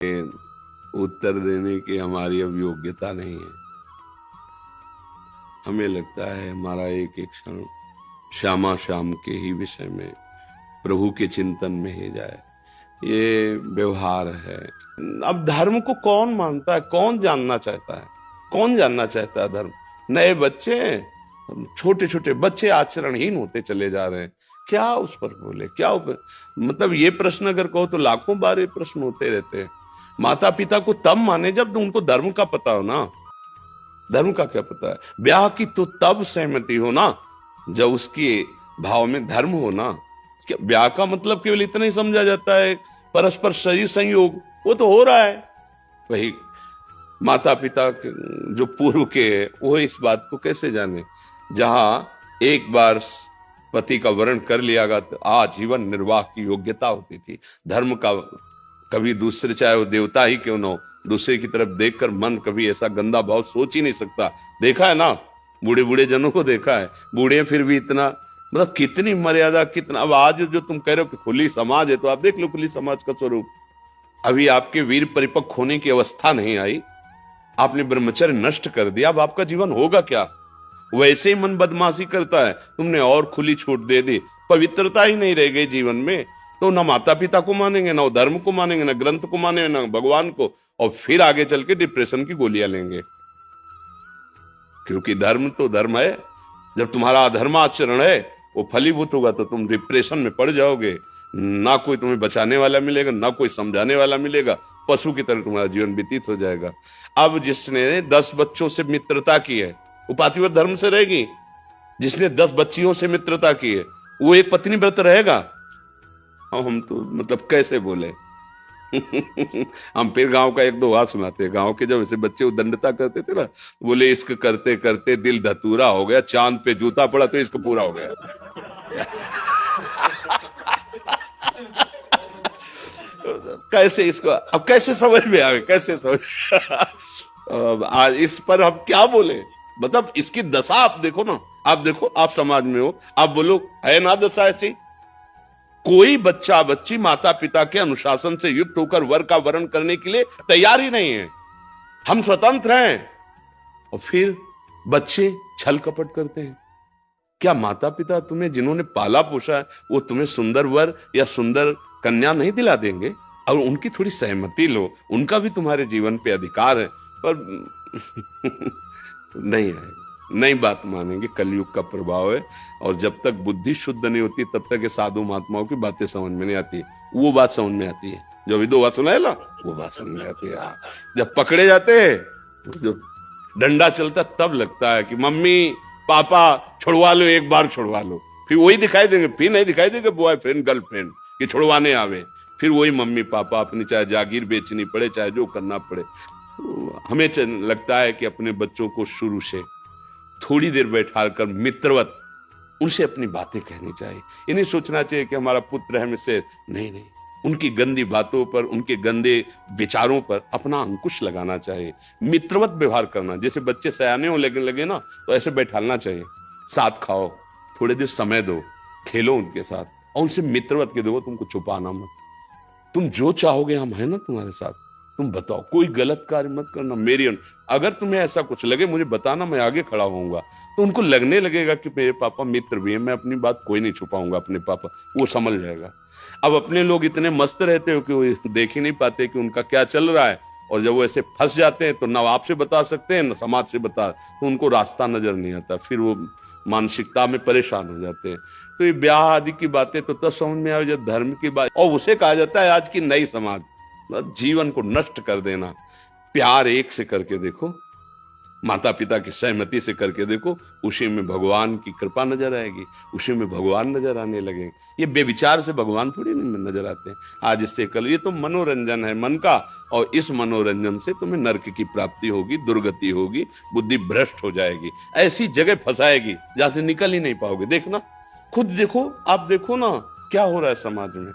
उत्तर देने की हमारी अब योग्यता नहीं है। हमें लगता है हमारा एक एक क्षण श्यामा श्याम के ही विषय में, प्रभु के चिंतन में ही जाए, ये व्यवहार है। अब धर्म को कौन मानता है, कौन जानना चाहता है, कौन जानना चाहता है धर्म? नए बच्चे, छोटे छोटे बच्चे आचरणहीन होते चले जा रहे हैं। क्या उस पर बोले, क्या मतलब ये प्रश्न अगर कहो तो लाखों बार ये प्रश्न होते रहते हैं। माता पिता को तब माने जब उनको धर्म का पता हो ना। धर्म का क्या पता है? ब्याह की तो तब सहमति हो ना जब उसके भाव में धर्म हो ना। ब्याह का मतलब केवल इतना ही समझा जाता है परस्पर शरीर संयोग, वो तो हो रहा है। वही माता पिता जो पूर्व के वो इस बात को कैसे जाने? जहां एक बार पति का वर्ण कर लिया गया तो आजीवन निर्वाह की योग्यता होती थी। धर्म का कभी दूसरे, चाहे वो देवता ही क्यों ना हो, दूसरे की तरफ देखकर मन कभी ऐसा गंदा भाव सोच ही नहीं सकता। देखा है ना, बूढ़े बूढ़े जनों को देखा है, बूढ़े फिर भी इतना, मतलब कितनी मर्यादा, कितना। अब आज जो तुम कह रहे हो कि खुली समाज है, तो आप देख लो खुली समाज का स्वरूप। अभी आपके वीर परिपक्व होने की अवस्था नहीं आई, आपने ब्रह्मचर्य नष्ट कर दिया, अब आपका जीवन होगा क्या? वैसे ही मन बदमाशी करता है, तुमने और खुली छूट दे दी, पवित्रता ही नहीं रह गई जीवन में। तो ना माता पिता को मानेंगे, ना धर्म को मानेंगे, ना ग्रंथ को मानेंगे, ना भगवान को, और फिर आगे चल के डिप्रेशन की गोलियां लेंगे। क्योंकि धर्म तो धर्म है। जब तुम्हारा अधर्म आचरण है वो फलीभूत होगा तो तुम डिप्रेशन में पड़ जाओगे। ना कोई तुम्हें बचाने वाला मिलेगा, ना कोई समझाने वाला मिलेगा, पशु की तरह तुम्हारा जीवन व्यतीत हो जाएगा। अब जिसने 10 बच्चों से मित्रता की है वो पातिव्रत धर्म से रहेगी। जिसने 10 बच्चियों से मित्रता की है वो एक पत्नी व्रत रहेगा। हम तो मतलब कैसे बोले हम फिर गांव का एक दो बात सुनाते हैं। गांव के जब ऐसे बच्चे उदंडता करते थे ना, बोले इश्क करते करते दिल धतूरा हो गया, चांद पे जूता पड़ा तो इश्क पूरा हो गया कैसे इसको अब कैसे समझ में आवे, कैसे समझ आज इस पर हम क्या बोले? मतलब इसकी दशा आप देखो ना, आप देखो, आप समाज में हो, आप बोलो है ना दशा ऐसी। कोई बच्चा बच्ची माता पिता के अनुशासन से युक्त होकर वर का वरण करने के लिए तैयार ही नहीं है। हम स्वतंत्र हैं और फिर बच्चे छल कपट करते हैं। क्या माता पिता तुम्हें, जिन्होंने पाला पोषा है, वो तुम्हें सुंदर वर या सुंदर कन्या नहीं दिला देंगे? और उनकी थोड़ी सहमति लो, उनका भी तुम्हारे जीवन पे अधिकार है। पर नहीं है, नई बात मानेंगे। कलयुग का प्रभाव है और जब तक बुद्धि शुद्ध नहीं होती तब तक ये साधु महात्माओं की बातें समझ में नहीं आती। वो बात समझ में आती है जो अभी 2 बात सुना है ना, वो बात समझ में आती है। जब पकड़े जाते हैं, जो डंडा चलता तब लगता है कि मम्मी पापा छुड़वा लो, एक बार छुड़वा लो। फिर वही दिखाई देंगे, फिर नहीं दिखाई देंगे बॉयफ्रेंड गर्लफ्रेंड कि छुड़वाने आवे। फिर वही मम्मी पापा, अपनी चाहे जागीर बेचनी पड़े, चाहे जो करना पड़े। हमें लगता है कि अपने बच्चों को शुरू से थोड़ी देर बैठा कर मित्रवत उनसे अपनी बातें कहनी चाहिए। ये नहीं सोचना चाहिए कि हमारा पुत्र है हमसे, नहीं नहीं, उनकी गंदी बातों पर, उनके गंदे विचारों पर अपना अंकुश लगाना चाहिए। मित्रवत व्यवहार करना, जैसे बच्चे सयाने हो लगे ना तो ऐसे बैठालना चाहिए। साथ खाओ, थोड़ी देर समय दो, खेलो उनके साथ और उनसे मित्रवत के दो। तुमको छुपाना मत, तुम जो चाहोगे हम है ना तुम्हारे साथ, तुम बताओ, कोई गलत कार्य मत करना। अगर तुम्हें ऐसा कुछ लगे मुझे बताना, मैं आगे खड़ा होऊंगा। तो उनको लगने लगेगा कि मेरे पापा मित्र भी हैं, मैं अपनी बात कोई नहीं छुपाऊंगा अपने पापा, वो समझ जाएगा। अब अपने लोग इतने मस्त रहते हो कि वो देख ही नहीं पाते कि उनका क्या चल रहा है, और जब वो ऐसे फंस जाते हैं तो ना आपसे बता सकते हैं ना समाज से बता, तो उनको रास्ता नजर नहीं आता, फिर वो मानसिकता में परेशान हो जाते हैं। तो ये ब्याह आदि की बातें तो तब समझ में आए जब धर्म की बात, और उसे कहा जाता है आज की नई समाज। जीवन को नष्ट कर देना। प्यार एक से करके देखो, माता पिता की सहमति से करके देखो, उसी में भगवान की कृपा नजर आएगी, उसी में भगवान नजर आने लगेंगे। ये बेविचार से भगवान थोड़ी नहीं नजर आते हैं। आज इससे कल, ये तो मनोरंजन है मन का, और इस मनोरंजन से तुम्हें नरक की प्राप्ति होगी, दुर्गति होगी, बुद्धि भ्रष्ट हो जाएगी, ऐसी जगह फंसाएगी जहां से निकल ही नहीं पाओगे। देखना, खुद देखो, आप देखो ना क्या हो रहा है समाज में।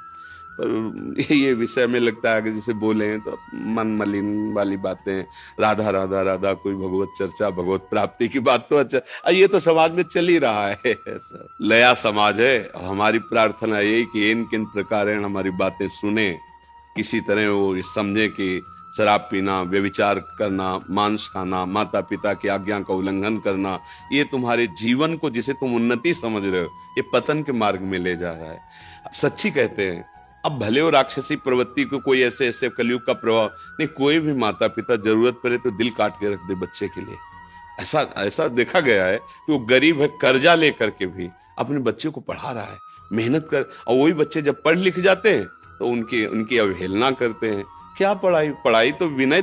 पर ये विषय में लगता है कि जैसे बोले हैं तो मन मलिन वाली बातें, राधा राधा राधा, कोई भगवत चर्चा, भगवत प्राप्ति की बात तो अच्छा, ये तो समाज में चल ही रहा है। लया समाज है। हमारी प्रार्थना यही कि इन किन प्रकार हमारी बातें सुने किसी तरह वो समझे कि शराब पीना, व्यभिचार करना, मांस खाना, माता पिता की आज्ञा का उल्लंघन करना, ये तुम्हारे जीवन को, जिसे तुम उन्नति समझ रहे हो, ये पतन के मार्ग में ले जा रहा है। अब सच्ची कहते हैं, अब भले हो राक्षसी प्रवृत्ति को कोई ऐसे ऐसे कलयुग का प्रभाव नहीं, कोई भी माता पिता जरूरत पड़े तो दिल काट के रख दे बच्चे के लिए। ऐसा ऐसा देखा गया है कि वो गरीब है, कर्जा लेकर के भी अपने बच्चे को पढ़ा रहा है, मेहनत कर, और वही बच्चे जब पढ़ लिख जाते हैं तो उनकी अवहेलना करते हैं। क्या पढ़ाई? पढ़ाई तो विनय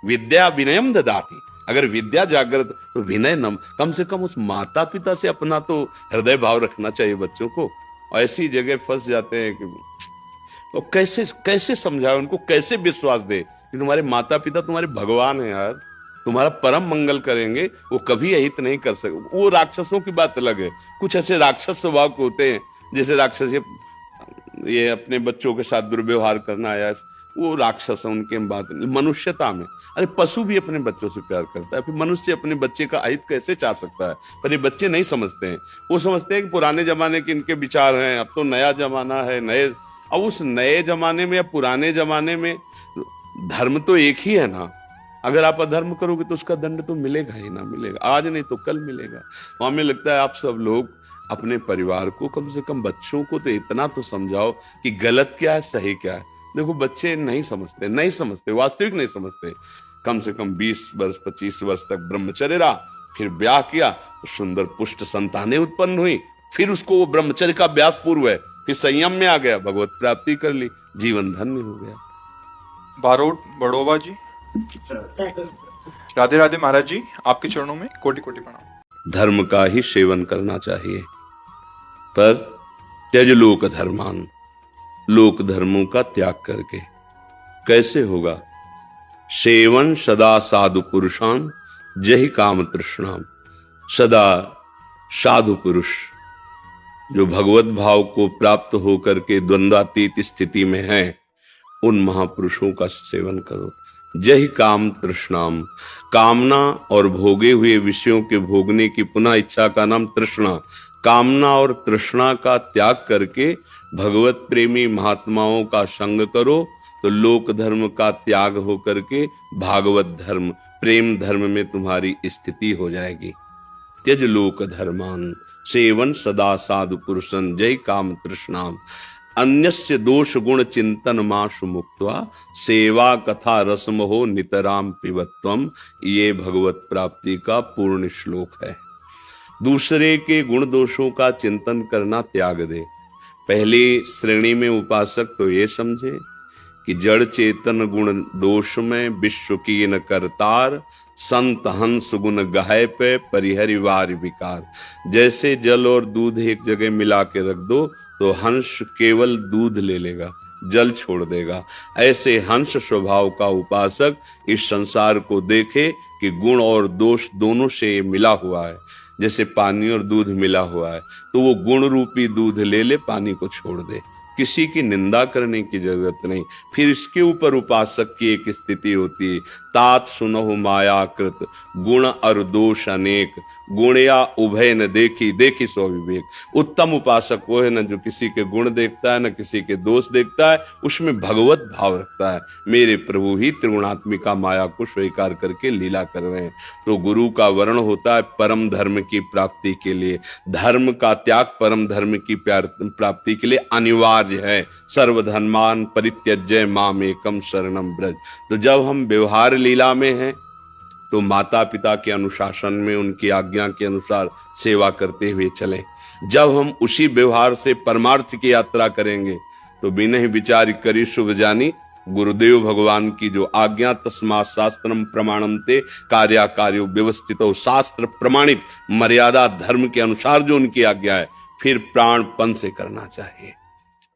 विद्या विनयम ददाति। अगर विद्या जागृत तो विनय नम, कम से कम उस माता पिता से अपना तो हृदय भाव रखना चाहिए बच्चों को। ऐसी जगह फंस जाते हैं कि तो कैसे कैसे समझाए उनको, कैसे विश्वास दे कि तुम्हारे माता पिता तुम्हारे भगवान है यार, तुम्हारा परम मंगल करेंगे, वो कभी अहित नहीं कर सकते। वो राक्षसों की बात अलग है, कुछ ऐसे राक्षस स्वभाव के होते हैं, जैसे राक्षस ये अपने बच्चों के साथ दुर्व्यवहार करना आया, वो राक्षस है, उनके बात नहीं। मनुष्यता में, अरे पशु भी अपने बच्चों से प्यार करता है, फिर मनुष्य अपने बच्चे का अहित कैसे चाह सकता है? पर ये बच्चे नहीं समझते हैं, वो समझते हैं कि पुराने जमाने के इनके विचार हैं, अब तो नया जमाना है, नए। अब उस नए जमाने में या पुराने जमाने में धर्म तो एक ही है ना। अगर आप अधर्म करोगे तो उसका दंड तो मिलेगा ही ना, मिलेगा, आज नहीं तो कल मिलेगा। तो हमें लगता है आप सब लोग अपने परिवार को, कम से कम बच्चों को तो इतना तो समझाओ कि गलत क्या है, सही क्या है। देखो बच्चे नहीं समझते, वास्तविक नहीं समझते। कम से कम 20 वर्ष 25 वर्ष तक ब्रह्मचर्य रहा, फिर ब्याह किया, तो सुंदर पुष्ट संतानें उत्पन्न हुई, फिर उसको वो ब्रह्मचर्य का अभ्यास पूर्व है, फिर संयम में आ गया, भगवत प्राप्ति कर ली, जीवन धन्य हो गया। बारोट बड़ोबा जी, राधे राधे महाराज जी, आपके चरणों में कोटि कोटि प्रणाम। धर्म का ही सेवन करना चाहिए, पर त्यज लोक धर्मान, लोक धर्मों का त्याग करके कैसे होगा? सेवन सदा साधु पुरुषान जहि काम तृष्णाम। सदा साधु पुरुष जो भगवत भाव को प्राप्त होकर के द्वंद्वातीत स्थिति में है, उन महापुरुषों का सेवन करो। जहि काम तृष्णाम, कामना और भोगे हुए विषयों के भोगने की पुनः इच्छा का नाम तृष्णा। कामना और तृष्णा का त्याग करके भगवत प्रेमी महात्माओं का संग करो, तो लोक धर्म का त्याग हो करके भागवत धर्म, प्रेम धर्म में तुम्हारी स्थिति हो जाएगी। त्यज लोक धर्मान सेवन सदा साधु पुरुषन जय काम तृष्णाम। अन्यस्य दोष गुण चिंतन माशु मुक्त्वा सेवा कथा रसम हो नितराम पिबत्वम। ये भगवत प्राप्ति का पूर्ण श्लोक है। दूसरे के गुण दोषों का चिंतन करना त्याग दे। पहली श्रेणी में उपासक तो ये समझे कि जड़ चेतन गुण दोष में विश्व की न करतार, संत हंस गुण गहाय पे परिहरिवार विकार। जैसे जल और दूध एक जगह मिला के रख दो तो हंस केवल दूध ले लेगा, जल छोड़ देगा। ऐसे हंस स्वभाव का उपासक इस संसार को देखे कि गुण और दोष दोनों से मिला हुआ है। जैसे पानी और दूध मिला हुआ है, तो वो गुण रूपी दूध ले ले, पानी को छोड़ दे। किसी की निंदा करने की जरूरत नहीं। फिर इसके ऊपर उपासक की एक स्थिति होती है, तात सुनहु माया कृत गुण और दोष अनेक, गुण या उभय न देखी देखी सो विवेक। उत्तम उपासक वो है न जो किसी के गुण देखता है न किसी के दोष देखता है, उसमें भगवत भाव रखता है। मेरे प्रभु ही त्रिगुणात्मिका माया को स्वीकार करके लीला कर रहे हैं। तो गुरु का वर्ण होता है परम धर्म की प्राप्ति के लिए। धर्म का त्याग परम धर्म की प्राप्ति के लिए अनिवार्य है। सर्वधर्मान परित्यज्य माम एकम शरणम ब्रज। तो जब हम व्यवहार लीला में हैं तो माता पिता के अनुशासन में उनकी आज्ञा के अनुसार सेवा करते हुए चलें। जब हम उसी व्यवहार से परमार्थ की यात्रा करेंगे तो बिना ही विचार करी शुभ जानी, गुरुदेव भगवान की जो आज्ञा, तस्मात् शास्त्रम प्रमाणम ते कार्याकार्यो व्यवस्थितो। शास्त्र प्रमाणित मर्यादा धर्म के अनुसार जो उनकी आज्ञा है, फिर प्राणपण से करना चाहिए।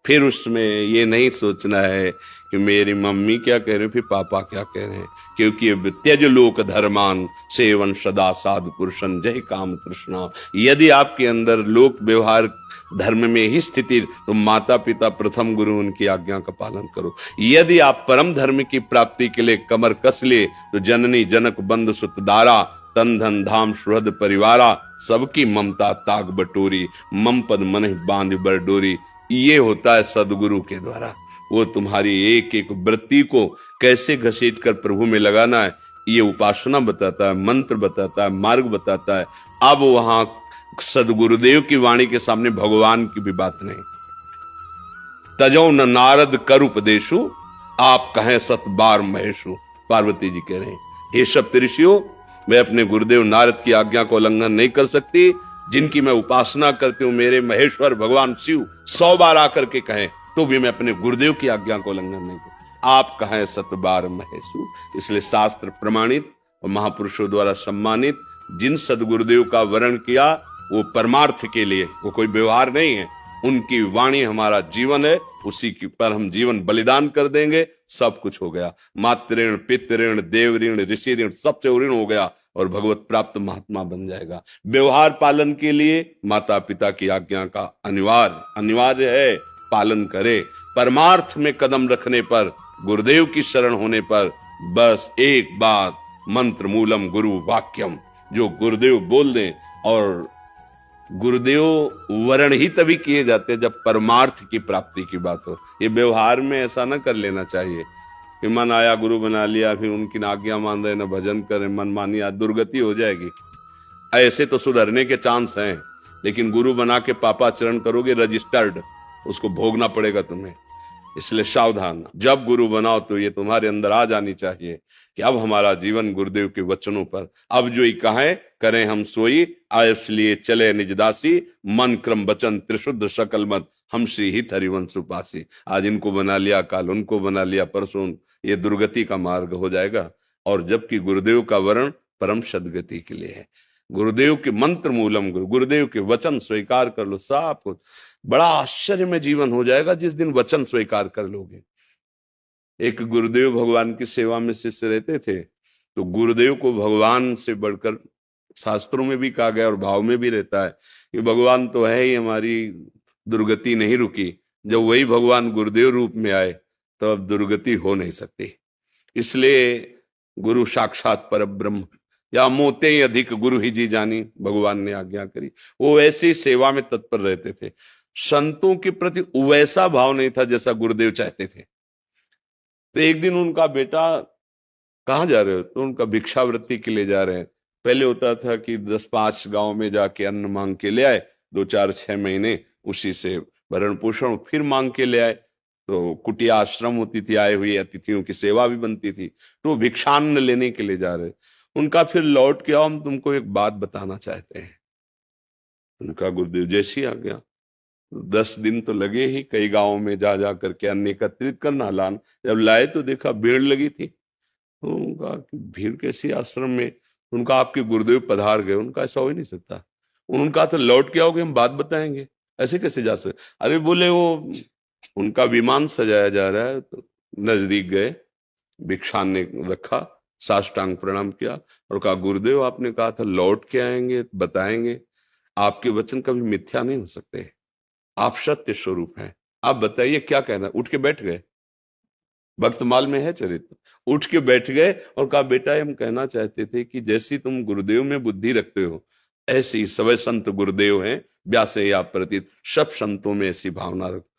फिर उसमें ये नहीं सोचना है कि मेरी मम्मी क्या कह रहे हैं, फिर पापा क्या कह रहे हैं, क्योंकि त्यज लोक धर्मान सेवन सदा साधु पुरुषन जय काम तृष्णा। यदि आपके अंदर लोक व्यवहार धर्म में ही स्थिति, तो माता पिता प्रथम गुरु उनकी आज्ञा का पालन करो। यदि आप परम धर्म की प्राप्ति के लिए कमर कस ले, तो जननी जनक बंधु सुत दारा, तन धन धाम सुहृद परिवारा, सबकी ममता ताग बटोरी, मम पद मन बांध बर डोरी। ये होता है सदगुरु के द्वारा। वो तुम्हारी एक एक वृत्ति को कैसे घसीट कर प्रभु में लगाना है, ये उपासना बताता है, मंत्र बताता है, मार्ग बताता है। अब वहां सदगुरुदेव की वाणी के सामने भगवान की भी बात नहीं। तजो न नारद कर उपदेशु, आप कहें सत बार महेशु। पार्वती जी कह रहे हैं, हे सप्तऋषियों, मैं अपने गुरुदेव नारद की आज्ञा को उल्लंघन नहीं कर सकती। जिनकी मैं उपासना करती हूं, मेरे महेश्वर भगवान शिव 100 बार आकर के कहें तो भी मैं अपने गुरुदेव की आज्ञा को उल्लंघन नहीं करता। आप कहें सत बार महेशु। इसलिए शास्त्र प्रमाणित और महापुरुषों द्वारा सम्मानित जिन सदगुरुदेव का वर्ण किया, वो परमार्थ के लिए, वो कोई व्यवहार नहीं है। उनकी वाणी हमारा जीवन है, उसी की पर हम जीवन बलिदान कर देंगे, सब कुछ हो गया। मातृ ऋण, पितृ ऋण, देव ऋण, ऋषि ऋण, सबसे ऋण हो गया और भगवत प्राप्त महात्मा बन जाएगा। व्यवहार पालन के लिए माता पिता की आज्ञा का अनिवार्य है, पालन करे। परमार्थ में कदम रखने पर, गुरुदेव की शरण होने पर बस एक बात, मंत्र मूलम गुरु वाक्यम, जो गुरुदेव बोल दें। और गुरुदेव वर्ण ही तभी किए जाते हैं जब परमार्थ की प्राप्ति की बात हो। ये व्यवहार में ऐसा ना कर लेना चाहिए कि मन आया गुरु बना लिया, फिर उनकी आज्ञा मान रहे, न भजन करें, मन मानी, आज दुर्गति हो जाएगी। ऐसे तो सुधरने के चांस हैं, लेकिन गुरु बना के पापाचरण करोगे, रजिस्टर्ड, उसको भोगना पड़ेगा तुम्हें। इसलिए सावधान, जब गुरु बनाओ तो ये तुम्हारे अंदर आ जानी चाहिए कि अब हमारा जीवन गुरुदेव के वचनों पर, अब जो ही कहें करें हम सोई, आयुष लिए चले निज दासी, मन क्रम वचन त्रिशुद्ध सकल मत, हम श्री हित हरिवंश उपासी। आज इनको बना लिया, काल उनको बना लिया, परसों, ये दुर्गति का मार्ग हो जाएगा। और जबकि गुरुदेव का वर्ण परम सदगति के लिए है। गुरुदेव के मंत्र मूलम गुरुदेव के वचन स्वीकार कर लो, सब कुछ बड़ा आश्चर्य में जीवन हो जाएगा जिस दिन वचन स्वीकार कर लोगे। एक गुरुदेव भगवान की सेवा में शिष्य रहते थे, तो गुरुदेव को भगवान से बढ़कर शास्त्रों में भी कहा गया और भाव में भी रहता है कि भगवान तो है ही, हमारी दुर्गति नहीं रुकी। जब वही भगवान गुरुदेव रूप में आए तो अब दुर्गति हो नहीं सकती। इसलिए गुरु साक्षात पर ब्रह्म, या मोते ही अधिक गुरु ही जी जानी, भगवान ने आज्ञा करी। वो ऐसी सेवा में तत्पर रहते थे। संतों के प्रति वैसा भाव नहीं था जैसा गुरुदेव चाहते थे। तो एक दिन उनका बेटा, कहाँ जा रहे हो? तो उनका भिक्षावृत्ति के लिए जा रहे हैं। पहले होता था कि 10-5 गांव में जाके अन्न मांग के ले आए, 2-4-6 महीने उसी से भरण पोषण, फिर मांग के ले आए। तो कुटिया आश्रम होती थी, आए हुए अतिथियों की सेवा भी बनती थी। तो भिक्षान्न लेने के लिए जा रहे। उनका फिर लौट के आओ, हम तुमको एक बात बताना चाहते हैं। उनका गुरुदेव जैसी आ गया। 10 दिन तो लगे ही, कई गांवों में जा जा करके अन्न एकत्रित करना, लान। जब लाए तो देखा भीड़ लगी थी। तो उनका भीड़ कैसी आश्रम में? उनका आपके गुरुदेव पधार गए। उनका ऐसा हो ही नहीं सकता। उनका तो लौट के आओगे, हम बात बताएंगे, ऐसे कैसे जा सकते? अरे बोले वो उनका विमान सजाया जा रहा है। तो नजदीक गए, भिक्षान ने रखा, साष्टांग प्रणाम किया और कहा, गुरुदेव आपने कहा था लौट के आएंगे, बताएंगे। आपके वचन कभी मिथ्या नहीं हो सकते, आप सत्य स्वरूप हैं, आप बताइए क्या कहना। उठ के बैठ गए, भक्तमाल में है चरित्र। उठ के बैठ गए और कहा, बेटा हम कहना चाहते थे कि जैसी तुम गुरुदेव में बुद्धि रखते हो, ऐसे ही सवै संत गुरुदेव हैं, व्यासे या प्रतीत, सब संतों में ऐसी भावना रखो।